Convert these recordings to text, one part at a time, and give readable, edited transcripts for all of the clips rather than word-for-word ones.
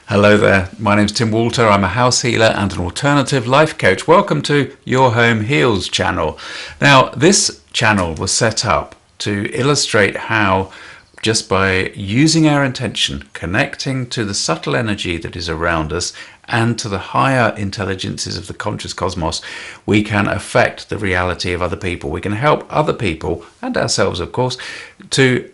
Hello there, my name's Tim Walter. I'm a house healer and an alternative life coach. Welcome to Your Home Heals channel. Now, this channel was set up to illustrate how just by using our intention, connecting to the subtle energy that is around us and to the higher intelligences of the conscious cosmos, we can affect the reality of other people. We can help other people, and ourselves of course, to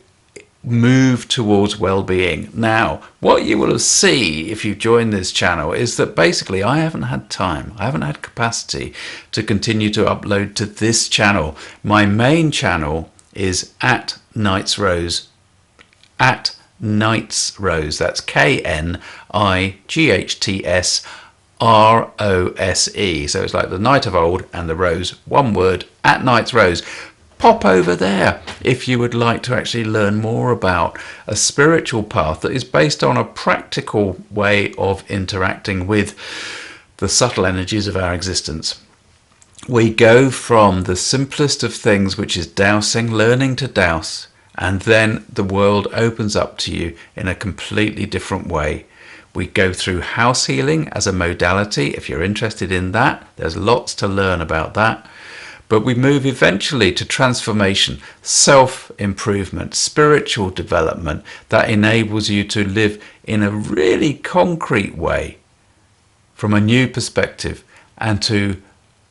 move towards well-being. Now, what you will see if you join this channel is that basically I haven't had time, I haven't had capacity to continue to upload to this channel. My main channel is at Knight's Rose, at Knight's Rose. That's KNIGHTSROSE. So it's like the Knight of old and the Rose, one word, at Knight's Rose. Pop over there if you would like to actually learn more about a spiritual path that is based on a practical way of interacting with the subtle energies of our existence. We go from the simplest of things, which is dowsing, learning to dowse, and then the world opens up to you in a completely different way. We go through house healing as a modality. If you're interested in that, there's lots to learn about that. But we move eventually to transformation, self-improvement, spiritual development that enables you to live in a really concrete way from a new perspective and to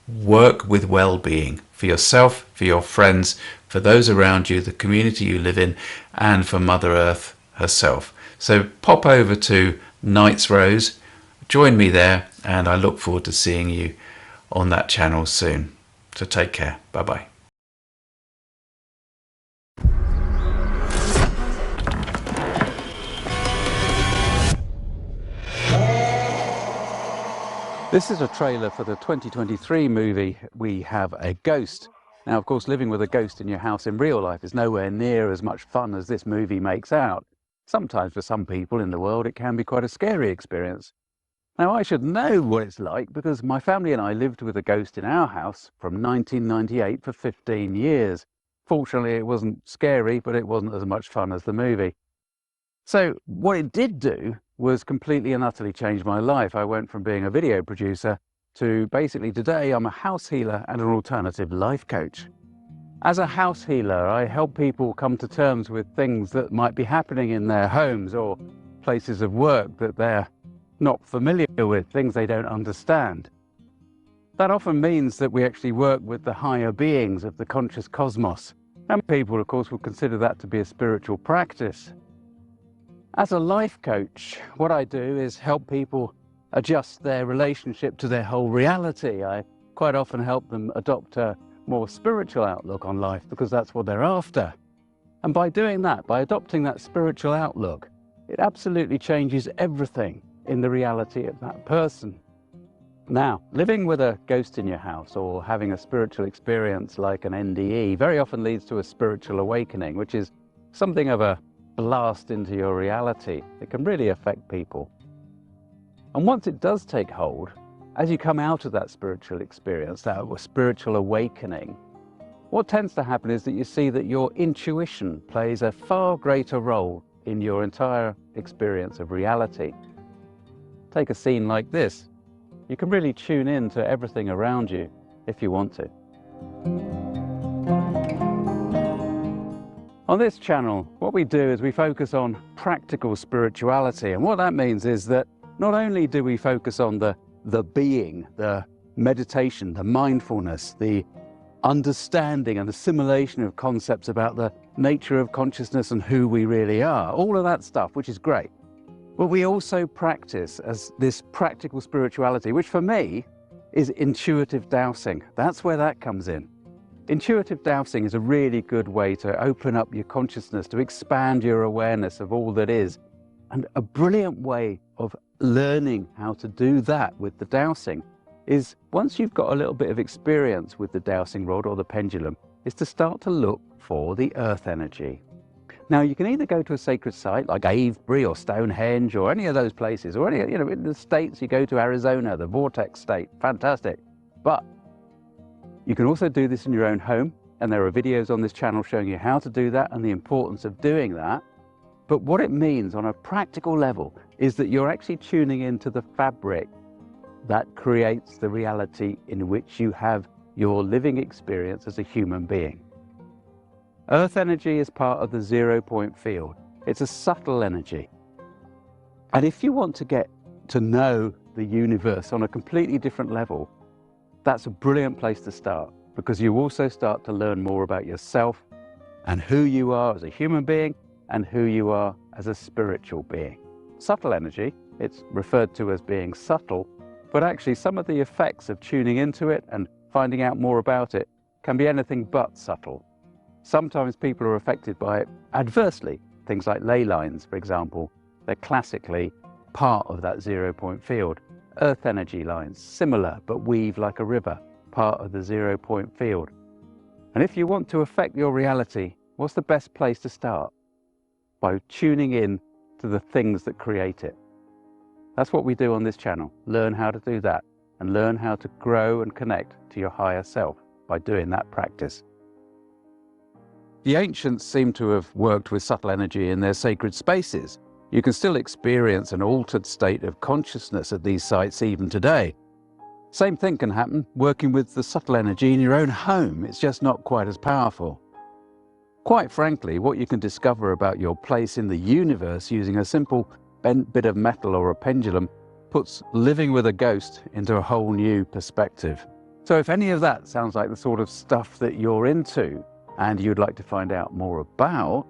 work with well-being for yourself, for your friends, for those around you, the community you live in, and for Mother Earth herself. So pop over to Knight's Rose, join me there, and I look forward to seeing you on that channel soon. So take care. Bye-bye. This is a trailer for the 2023 movie We Have a Ghost. Now, of course, living with a ghost in your house in real life is nowhere near as much fun as this movie makes out. Sometimes for some people in the world it can be quite a scary experience. Now, I should know what it's like because my family and I lived with a ghost in our house from 1998 for 15 years. Fortunately, it wasn't scary, but it wasn't as much fun as the movie. So what it did do was completely and utterly change my life. I went from being a video producer to basically today I'm a house healer and an alternative life coach. As a house healer, I help people come to terms with things that might be happening in their homes or places of work that they're not familiar with, things they don't understand. That often means that we actually work with the higher beings of the conscious cosmos. And people, of course, will consider that to be a spiritual practice. As a life coach, what I do is help people adjust their relationship to their whole reality. I quite often help them adopt a more spiritual outlook on life because that's what they're after. And by doing that, by adopting that spiritual outlook, it absolutely changes everything in the reality of that person. Now, living with a ghost in your house or having a spiritual experience like an NDE very often leads to a spiritual awakening, which is something of a blast into your reality. It can really affect people. And once it does take hold, as you come out of that spiritual experience, that spiritual awakening, what tends to happen is that you see that your intuition plays a far greater role in your entire experience of reality. Take a scene like this. You can really tune in to everything around you if you want to. On this channel, what we do is we focus on practical spirituality. And what that means is that not only do we focus on the being, the meditation, the mindfulness, the understanding and assimilation of concepts about the nature of consciousness and who we really are, all of that stuff, which is great. But we also practice as this practical spirituality, which for me is intuitive dowsing. That's where that comes in. Intuitive dowsing is a really good way to open up your consciousness, to expand your awareness of all that is. And a brilliant way of learning how to do that with the dowsing is, once you've got a little bit of experience with the dowsing rod or the pendulum, is to start to look for the earth energy. Now, you can either go to a sacred site like Avebury or Stonehenge or any of those places, or any, in the States you go to Arizona, the vortex state, fantastic. But you can also do this in your own home, and there are videos on this channel showing you how to do that and the importance of doing that. But what it means on a practical level is that you're actually tuning into the fabric that creates the reality in which you have your living experience as a human being. Earth energy is part of the 0-point field. It's a subtle energy. And if you want to get to know the universe on a completely different level, that's a brilliant place to start, because you also start to learn more about yourself and who you are as a human being and who you are as a spiritual being. Subtle energy, it's referred to as being subtle, but actually some of the effects of tuning into it and finding out more about it can be anything but subtle. Sometimes people are affected by it adversely. Things like ley lines, for example, they're classically part of that 0-point field. Earth energy lines, similar, but weave like a river, part of the 0-point field. And if you want to affect your reality, what's the best place to start? By tuning in to the things that create it. That's what we do on this channel. Learn how to do that and learn how to grow and connect to your higher self by doing that practice. The ancients seem to have worked with subtle energy in their sacred spaces. You can still experience an altered state of consciousness at these sites even today. Same thing can happen working with the subtle energy in your own home. It's just not quite as powerful. Quite frankly, what you can discover about your place in the universe using a simple bent bit of metal or a pendulum puts living with a ghost into a whole new perspective. So if any of that sounds like the sort of stuff that you're into and you'd like to find out more about,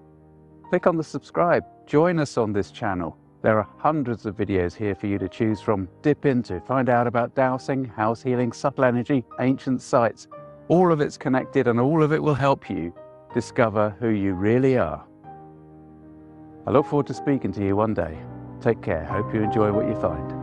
click on the subscribe. Join us on this channel. There are hundreds of videos here for you to choose from, dip into, find out about dowsing, house healing, subtle energy, ancient sites. All of it's connected and all of it will help you discover who you really are. I look forward to speaking to you one day. Take care. Hope you enjoy what you find.